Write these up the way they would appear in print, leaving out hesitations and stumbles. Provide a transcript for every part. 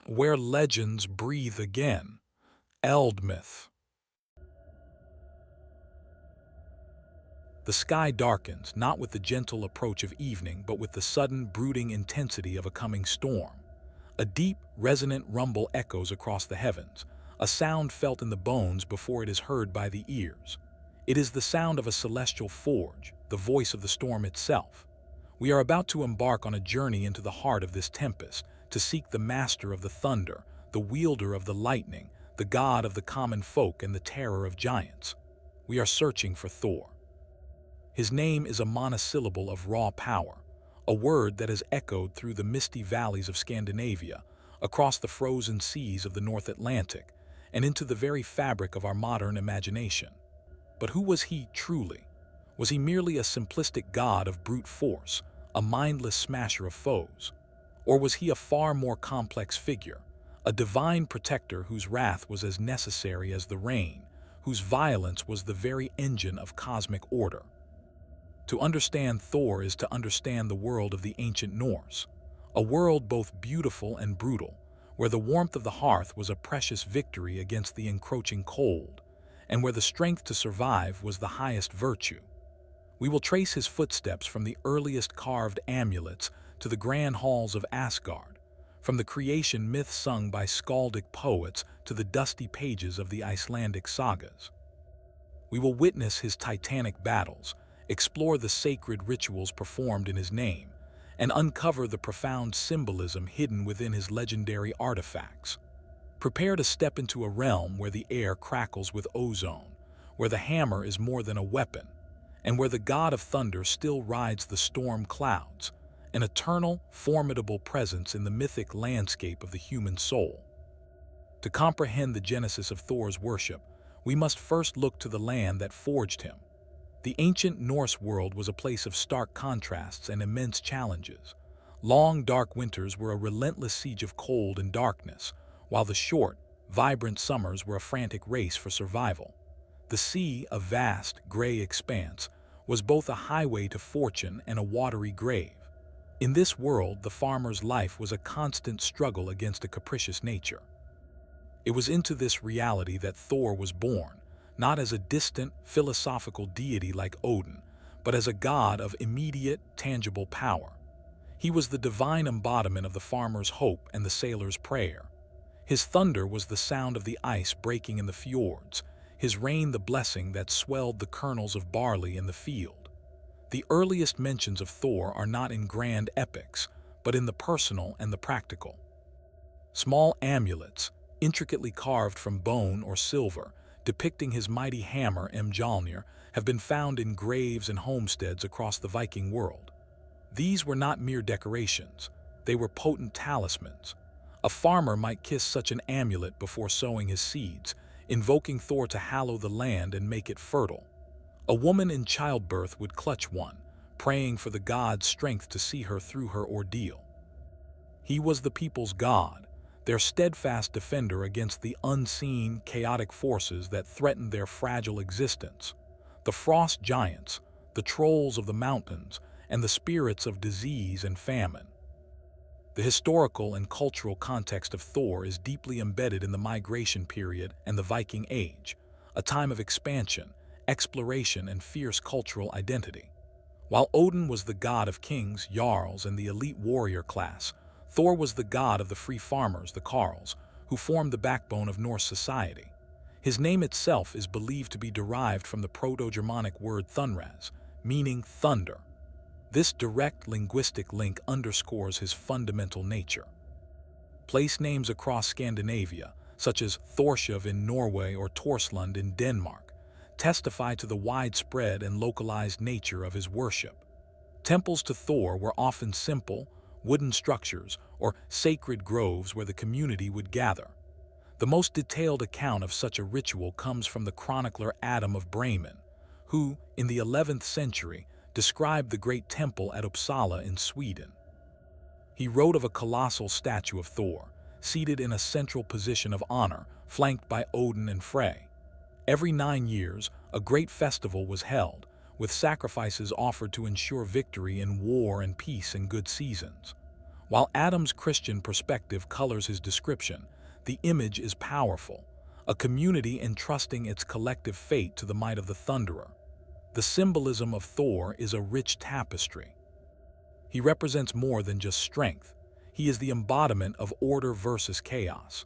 Where legends breathe again. Eldmyth. The sky darkens, not with the gentle approach of evening, but with the sudden, brooding intensity of a coming storm. A deep, resonant rumble echoes across the heavens, a sound felt in the bones before it is heard by the ears. It is the sound of a celestial forge, the voice of the storm itself. We are about to embark on a journey into the heart of this tempest, to seek the master of the thunder, the wielder of the lightning, the god of the common folk and the terror of giants. We are searching for Thor. His name is a monosyllable of raw power, a word that has echoed through the misty valleys of Scandinavia, across the frozen seas of the North Atlantic, and into the very fabric of our modern imagination. But who was he truly? Was he merely a simplistic god of brute force, a mindless smasher of foes? Or was he a far more complex figure, a divine protector whose wrath was as necessary as the rain, whose violence was the very engine of cosmic order? To understand Thor is to understand the world of the ancient Norse, a world both beautiful and brutal, where the warmth of the hearth was a precious victory against the encroaching cold, and where the strength to survive was the highest virtue. We will trace his footsteps from the earliest carved amulets to the grand halls of Asgard, from the creation myth sung by skaldic poets to the dusty pages of the Icelandic sagas. We will witness his titanic battles, explore the sacred rituals performed in his name, and uncover the profound symbolism hidden within his legendary artifacts. Prepare to step into a realm where the air crackles with ozone, where the hammer is more than a weapon, and where the god of thunder still rides the storm clouds, an eternal, formidable presence in the mythic landscape of the human soul. To comprehend the genesis of Thor's worship, we must first look to the land that forged him. The ancient Norse world was a place of stark contrasts and immense challenges. Long, dark winters were a relentless siege of cold and darkness, while the short, vibrant summers were a frantic race for survival. The sea, a vast, gray expanse, was both a highway to fortune and a watery grave. In this world, the farmer's life was a constant struggle against a capricious nature. It was into this reality that Thor was born, not as a distant, philosophical deity like Odin, but as a god of immediate, tangible power. He was the divine embodiment of the farmer's hope and the sailor's prayer. His thunder was the sound of the ice breaking in the fjords, his rain the blessing that swelled the kernels of barley in the field. The earliest mentions of Thor are not in grand epics, but in the personal and the practical. Small amulets, intricately carved from bone or silver, depicting his mighty hammer Mjolnir, have been found in graves and homesteads across the Viking world. These were not mere decorations, they were potent talismans. A farmer might kiss such an amulet before sowing his seeds, invoking Thor to hallow the land and make it fertile. A woman in childbirth would clutch one, praying for the god's strength to see her through her ordeal. He was the people's god, their steadfast defender against the unseen, chaotic forces that threatened their fragile existence. The frost giants, the trolls of the mountains, and the spirits of disease and famine. The historical and cultural context of Thor is deeply embedded in the migration period and the Viking Age, a time of expansion, exploration, and fierce cultural identity. While Odin was the god of kings, jarls, and the elite warrior class, Thor was the god of the free farmers, the Carls, who formed the backbone of Norse society. His name itself is believed to be derived from the Proto-Germanic word thunras, meaning thunder. This direct linguistic link underscores his fundamental nature. Place names across Scandinavia, such as Thorshav in Norway or Torslund in Denmark, testify to the widespread and localized nature of his worship. Temples to Thor were often simple, wooden structures, or sacred groves where the community would gather. The most detailed account of such a ritual comes from the chronicler Adam of Bremen, who, in the 11th century, described the great temple at Uppsala in Sweden. He wrote of a colossal statue of Thor, seated in a central position of honor, flanked by Odin and Frey. Every 9 years, a great festival was held, with sacrifices offered to ensure victory in war and peace in good seasons. While Adam's Christian perspective colors his description, the image is powerful, a community entrusting its collective fate to the might of the Thunderer. The symbolism of Thor is a rich tapestry. He represents more than just strength. He is the embodiment of order versus chaos.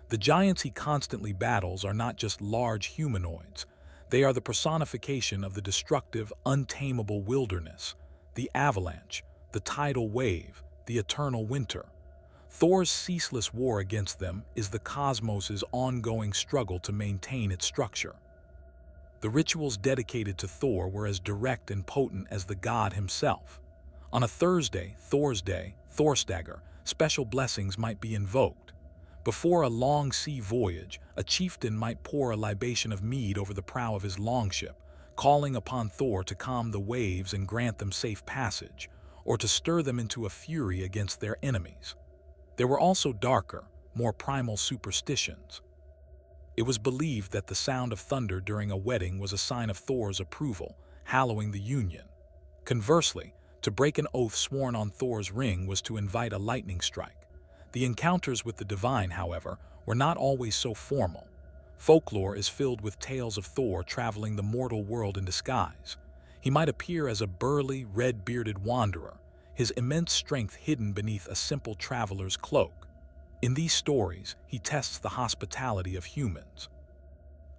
The giants he constantly battles are not just large humanoids. They are the personification of the destructive, untamable wilderness, the avalanche, the tidal wave, the eternal winter. Thor's ceaseless war against them is the cosmos's ongoing struggle to maintain its structure. The rituals dedicated to Thor were as direct and potent as the god himself. On a Thursday, Thor's Day, Thorstagr, special blessings might be invoked. Before a long sea voyage, a chieftain might pour a libation of mead over the prow of his longship, calling upon Thor to calm the waves and grant them safe passage, or to stir them into a fury against their enemies. There were also darker, more primal superstitions. It was believed that the sound of thunder during a wedding was a sign of Thor's approval, hallowing the union. Conversely, to break an oath sworn on Thor's ring was to invite a lightning strike. The encounters with the divine, however, were not always so formal. Folklore is filled with tales of Thor traveling the mortal world in disguise. He might appear as a burly, red-bearded wanderer, his immense strength hidden beneath a simple traveler's cloak. In these stories, he tests the hospitality of humans.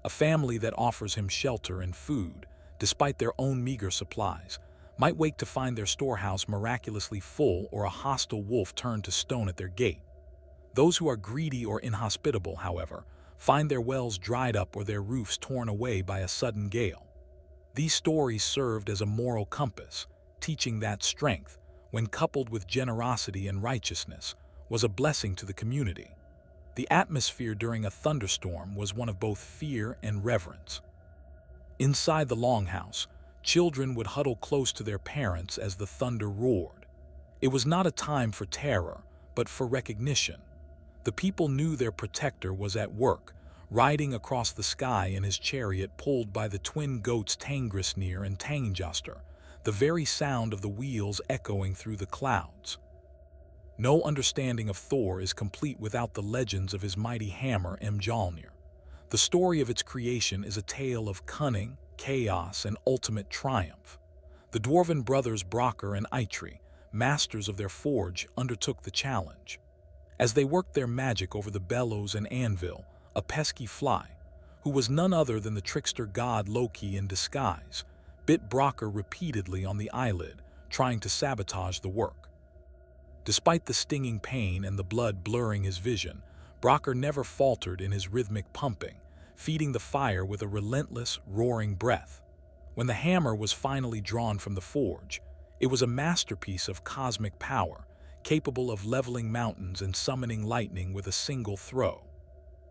A family that offers him shelter and food, despite their own meager supplies, might wake to find their storehouse miraculously full or a hostile wolf turned to stone at their gate. Those who are greedy or inhospitable, however, find their wells dried up or their roofs torn away by a sudden gale. These stories served as a moral compass, teaching that strength, when coupled with generosity and righteousness, was a blessing to the community. The atmosphere during a thunderstorm was one of both fear and reverence. Inside the longhouse, children would huddle close to their parents as the thunder roared. It was not a time for terror, but for recognition. The people knew their protector was at work, riding across the sky in his chariot pulled by the twin goats Tangrisnir and Tangjoster, the very sound of the wheels echoing through the clouds. No understanding of Thor is complete without the legends of his mighty hammer Mjolnir. The story of its creation is a tale of cunning, chaos, and ultimate triumph. The dwarven brothers Brokkr and Eitri, masters of their forge, undertook the challenge. As they worked their magic over the bellows and anvil, a pesky fly, who was none other than the trickster god Loki in disguise, bit Brokkr repeatedly on the eyelid, trying to sabotage the work. Despite the stinging pain and the blood blurring his vision, Brokkr never faltered in his rhythmic pumping, feeding the fire with a relentless, roaring breath. When the hammer was finally drawn from the forge, it was a masterpiece of cosmic power, capable of leveling mountains and summoning lightning with a single throw.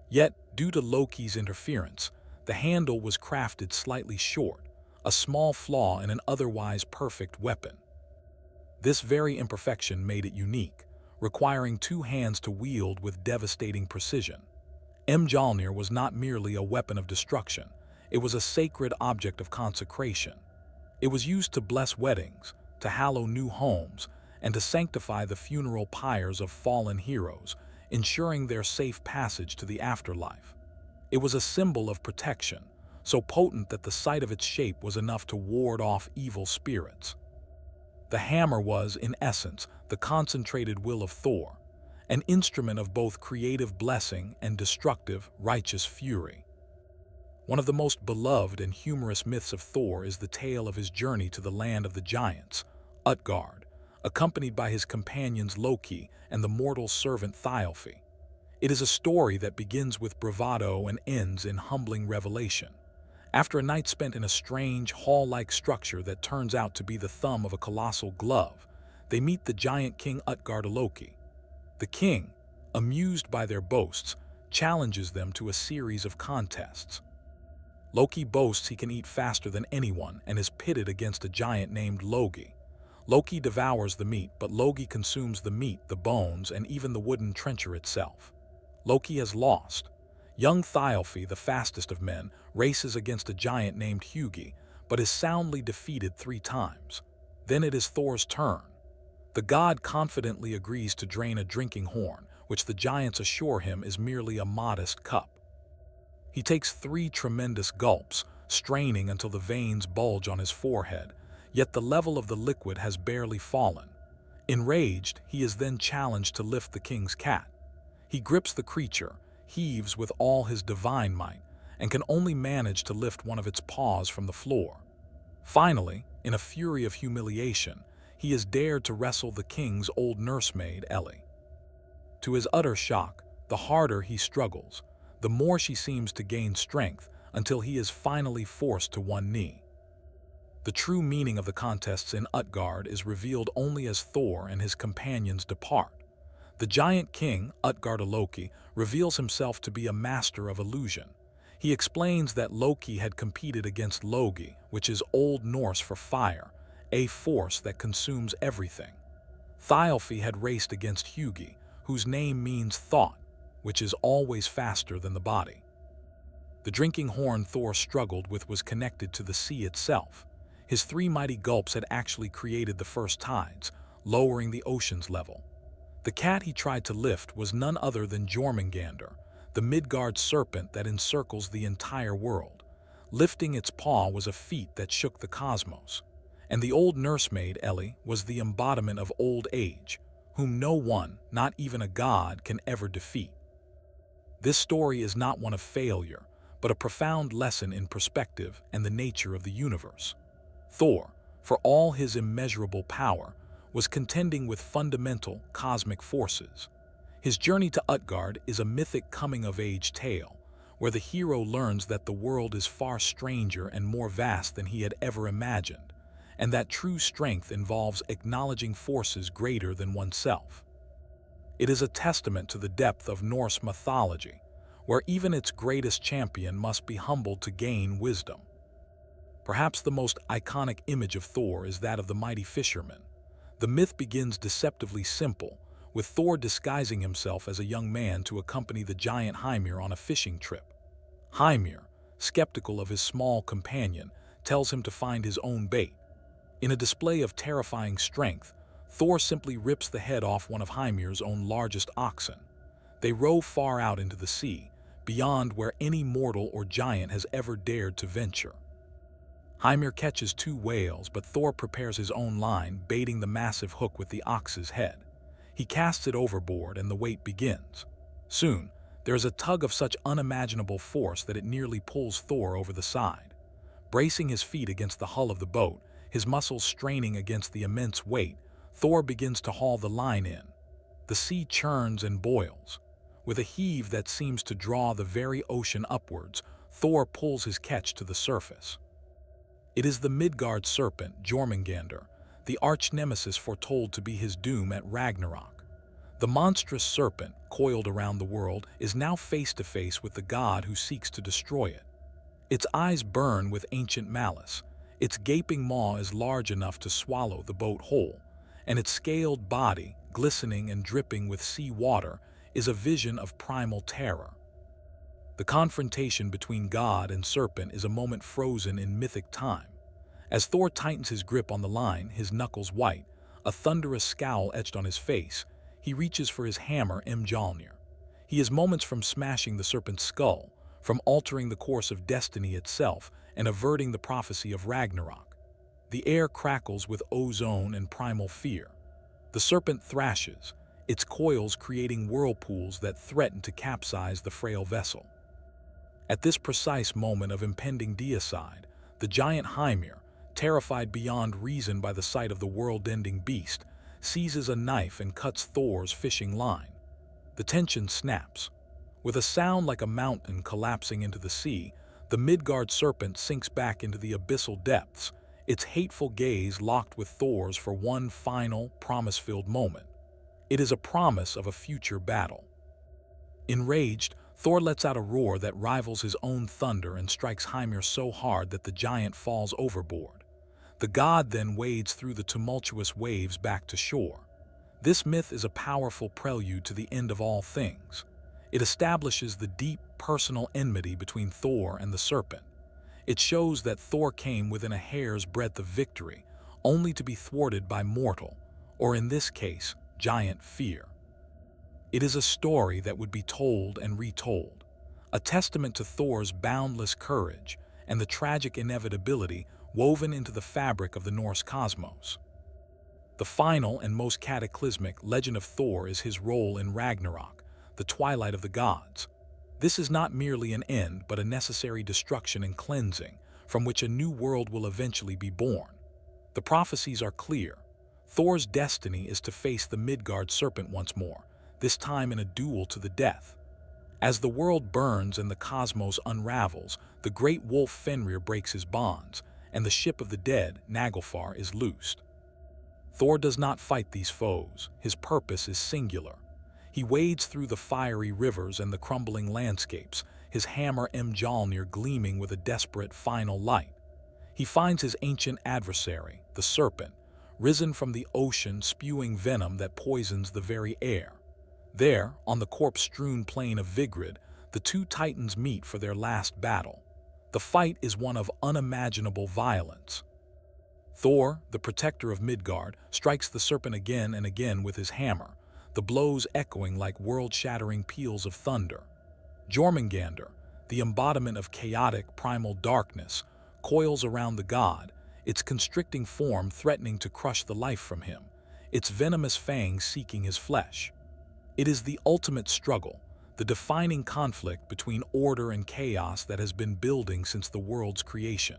Yet, due to Loki's interference, the handle was crafted slightly short, a small flaw in an otherwise perfect weapon. This very imperfection made it unique, requiring two hands to wield with devastating precision. Mjolnir was not merely a weapon of destruction, it was a sacred object of consecration. It was used to bless weddings, to hallow new homes, and to sanctify the funeral pyres of fallen heroes, ensuring their safe passage to the afterlife. It was a symbol of protection, so potent that the sight of its shape was enough to ward off evil spirits. The hammer was, in essence, the concentrated will of Thor, an instrument of both creative blessing and destructive, righteous fury. One of the most beloved and humorous myths of Thor is the tale of his journey to the land of the giants, Utgard, accompanied by his companions Loki and the mortal servant Thialfi. It is a story that begins with bravado and ends in humbling revelation. After a night spent in a strange, hall-like structure that turns out to be the thumb of a colossal glove, they meet the giant king Utgard Loki. The king, amused by their boasts, challenges them to a series of contests. Loki boasts he can eat faster than anyone and is pitted against a giant named Logi. Loki devours the meat, but Logi consumes the meat, the bones, and even the wooden trencher itself. Loki has lost. Young Thialfi, the fastest of men, races against a giant named Hugi, but is soundly defeated 3 times. Then it is Thor's turn. The god confidently agrees to drain a drinking horn, which the giants assure him is merely a modest cup. He takes 3 tremendous gulps, straining until the veins bulge on his forehead, yet the level of the liquid has barely fallen. Enraged, he is then challenged to lift the king's cat. He grips the creature, heaves with all his divine might, and can only manage to lift one of its paws from the floor. Finally, in a fury of humiliation, he is dared to wrestle the king's old nursemaid, Ellie. To his utter shock, the harder he struggles, the more she seems to gain strength until he is finally forced to one knee. The true meaning of the contests in Utgard is revealed only as Thor and his companions depart. The giant king, Utgard-Loki, reveals himself to be a master of illusion. He explains that Loki had competed against Logi, which is Old Norse for fire, a force that consumes everything. Thialfi had raced against Hugi, whose name means thought, which is always faster than the body. The drinking horn Thor struggled with was connected to the sea itself. His 3 mighty gulps had actually created the first tides, lowering the ocean's level. The cat he tried to lift was none other than Jormungandr, the Midgard serpent that encircles the entire world. Lifting its paw was a feat that shook the cosmos. And the old nursemaid, Ellie, was the embodiment of old age, whom no one, not even a god, can ever defeat. This story is not one of failure, but a profound lesson in perspective and the nature of the universe. Thor, for all his immeasurable power, was contending with fundamental cosmic forces. His journey to Utgard is a mythic coming-of-age tale, where the hero learns that the world is far stranger and more vast than he had ever imagined, and that true strength involves acknowledging forces greater than oneself. It is a testament to the depth of Norse mythology, where even its greatest champion must be humbled to gain wisdom. Perhaps the most iconic image of Thor is that of the mighty fisherman. The myth begins deceptively simple, with Thor disguising himself as a young man to accompany the giant Hymir on a fishing trip. Hymir, skeptical of his small companion, tells him to find his own bait. In a display of terrifying strength, Thor simply rips the head off one of Hymir's own largest oxen. They row far out into the sea, beyond where any mortal or giant has ever dared to venture. Hymir catches 2 whales, but Thor prepares his own line, baiting the massive hook with the ox's head. He casts it overboard and the wait begins. Soon, there is a tug of such unimaginable force that it nearly pulls Thor over the side. Bracing his feet against the hull of the boat, his muscles straining against the immense weight, Thor begins to haul the line in. The sea churns and boils. With a heave that seems to draw the very ocean upwards, Thor pulls his catch to the surface. It is the Midgard serpent, Jormungandr, the arch-nemesis foretold to be his doom at Ragnarok. The monstrous serpent, coiled around the world, is now face-to-face with the god who seeks to destroy it. Its eyes burn with ancient malice, its gaping maw is large enough to swallow the boat whole, and its scaled body, glistening and dripping with sea water, is a vision of primal terror. The confrontation between god and serpent is a moment frozen in mythic time. As Thor tightens his grip on the line, his knuckles white, a thunderous scowl etched on his face, he reaches for his hammer, Mjolnir. He is moments from smashing the serpent's skull, from altering the course of destiny itself, and averting the prophecy of Ragnarok. The air crackles with ozone and primal fear. The serpent thrashes, its coils creating whirlpools that threaten to capsize the frail vessel. At this precise moment of impending deicide, the giant Hymir, terrified beyond reason by the sight of the world-ending beast, seizes a knife and cuts Thor's fishing line. The tension snaps. With a sound like a mountain collapsing into the sea, the Midgard serpent sinks back into the abyssal depths, its hateful gaze locked with Thor's for one final, promise-filled moment. It is a promise of a future battle. Enraged, Thor lets out a roar that rivals his own thunder and strikes Hymir so hard that the giant falls overboard. The god then wades through the tumultuous waves back to shore. This myth is a powerful prelude to the end of all things. It establishes the deep, personal enmity between Thor and the serpent. It shows that Thor came within a hair's breadth of victory, only to be thwarted by mortal, or in this case, giant fear. It is a story that would be told and retold, a testament to Thor's boundless courage and the tragic inevitability woven into the fabric of the Norse cosmos. The final and most cataclysmic legend of Thor is his role in Ragnarok, the twilight of the gods. This is not merely an end, but a necessary destruction and cleansing, from which a new world will eventually be born. The prophecies are clear. Thor's destiny is to face the Midgard serpent once more, this time in a duel to the death. As the world burns and the cosmos unravels, the great wolf Fenrir breaks his bonds, and the ship of the dead, Naglfar, is loosed. Thor does not fight these foes. His purpose is singular. He wades through the fiery rivers and the crumbling landscapes, his hammer Mjolnir gleaming with a desperate final light. He finds his ancient adversary, the serpent, risen from the ocean, spewing venom that poisons the very air. There, on the corpse-strewn plain of Vigrid, the two titans meet for their last battle. The fight is one of unimaginable violence. Thor, the protector of Midgard, strikes the serpent again and again with his hammer, the blows echoing like world-shattering peals of thunder. Jormungandr, the embodiment of chaotic, primal darkness, coils around the god, its constricting form threatening to crush the life from him, its venomous fangs seeking his flesh. It is the ultimate struggle, the defining conflict between order and chaos that has been building since the world's creation.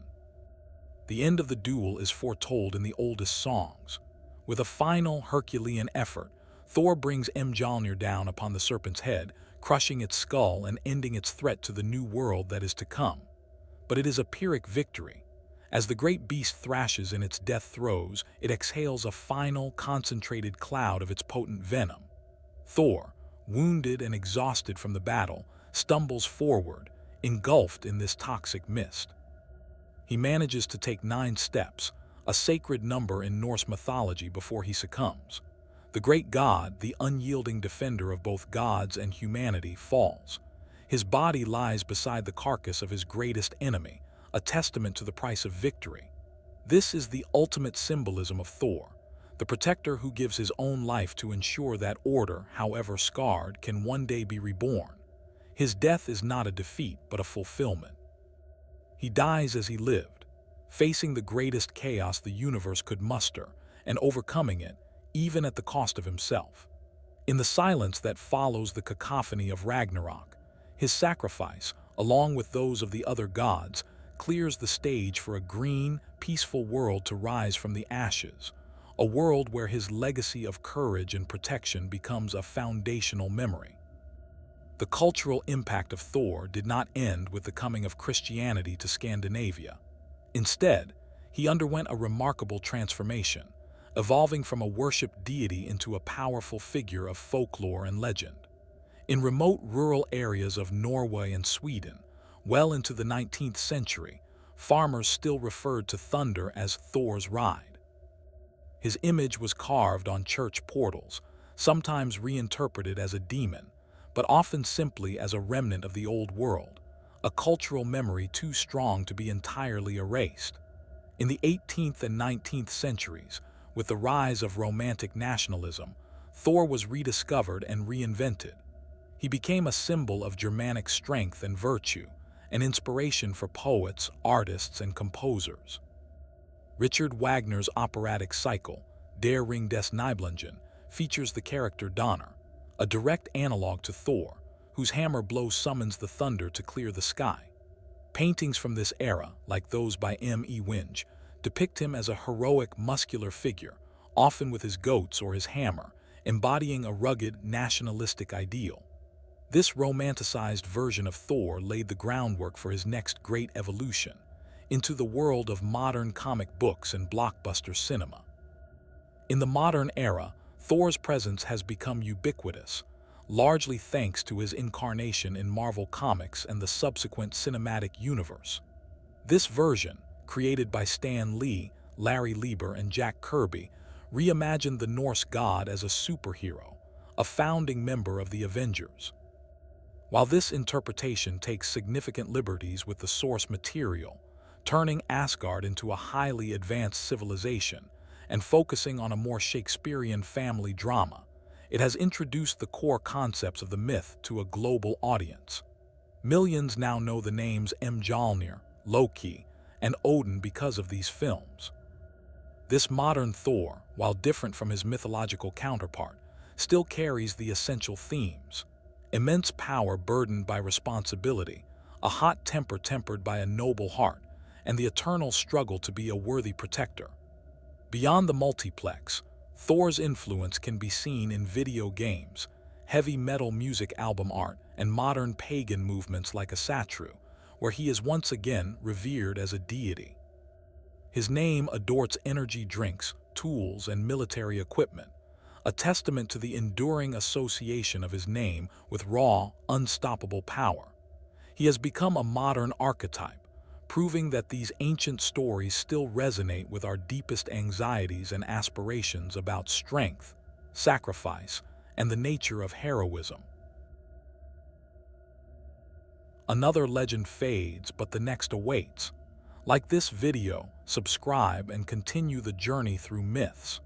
The end of the duel is foretold in the oldest songs. With a final Herculean effort, Thor brings Mjolnir down upon the serpent's head, crushing its skull and ending its threat to the new world that is to come. But it is a Pyrrhic victory. As the great beast thrashes in its death throes, it exhales a final, concentrated cloud of its potent venom. Thor, wounded and exhausted from the battle, stumbles forward, engulfed in this toxic mist. He manages to take 9 steps, a sacred number in Norse mythology, before he succumbs. The great god, the unyielding defender of both gods and humanity, falls. His body lies beside the carcass of his greatest enemy, a testament to the price of victory. This is the ultimate symbolism of Thor, the protector who gives his own life to ensure that order, however scarred, can one day be reborn. His death is not a defeat, but a fulfillment. He dies as he lived, facing the greatest chaos the universe could muster, and overcoming it, even at the cost of himself. In the silence that follows the cacophony of Ragnarok, his sacrifice, along with those of the other gods, clears the stage for a green, peaceful world to rise from the ashes, a world where his legacy of courage and protection becomes a foundational memory. The cultural impact of Thor did not end with the coming of Christianity to Scandinavia. Instead, he underwent a remarkable transformation, evolving from a worshipped deity into a powerful figure of folklore and legend. In remote rural areas of Norway and Sweden, well into the 19th century, farmers still referred to thunder as Thor's ride. His image was carved on church portals, sometimes reinterpreted as a demon, but often simply as a remnant of the old world, a cultural memory too strong to be entirely erased. In the 18th and 19th centuries, with the rise of romantic nationalism, Thor was rediscovered and reinvented. He became a symbol of Germanic strength and virtue, an inspiration for poets, artists, and composers. Richard Wagner's operatic cycle, Der Ring des Nibelungen, features the character Donner, a direct analog to Thor, whose hammer blow summons the thunder to clear the sky. Paintings from this era, like those by M.E. Winge, depict him as a heroic, muscular figure, often with his goats or his hammer, embodying a rugged, nationalistic ideal. This romanticized version of Thor laid the groundwork for his next great evolution, into the world of modern comic books and blockbuster cinema. In the modern era, Thor's presence has become ubiquitous, largely thanks to his incarnation in Marvel Comics and the subsequent cinematic universe. This version, created by Stan Lee, Larry Lieber, and Jack Kirby, reimagined the Norse god as a superhero, a founding member of the Avengers. While this interpretation takes significant liberties with the source material, turning Asgard into a highly advanced civilization, and focusing on a more Shakespearean family drama, it has introduced the core concepts of the myth to a global audience. Millions now know the names Mjolnir, Loki, and Odin because of these films. This modern Thor, while different from his mythological counterpart, still carries the essential themes: immense power burdened by responsibility, a hot temper tempered by a noble heart, and the eternal struggle to be a worthy protector. Beyond the multiplex, Thor's influence can be seen in video games, heavy metal music album art, and modern pagan movements like Asatru, where he is once again revered as a deity. His name adorns energy drinks, tools, and military equipment, a testament to the enduring association of his name with raw, unstoppable power. He has become a modern archetype, proving that these ancient stories still resonate with our deepest anxieties and aspirations about strength, sacrifice, and the nature of heroism. Another legend fades, but the next awaits. Like this video, subscribe and continue the journey through myths.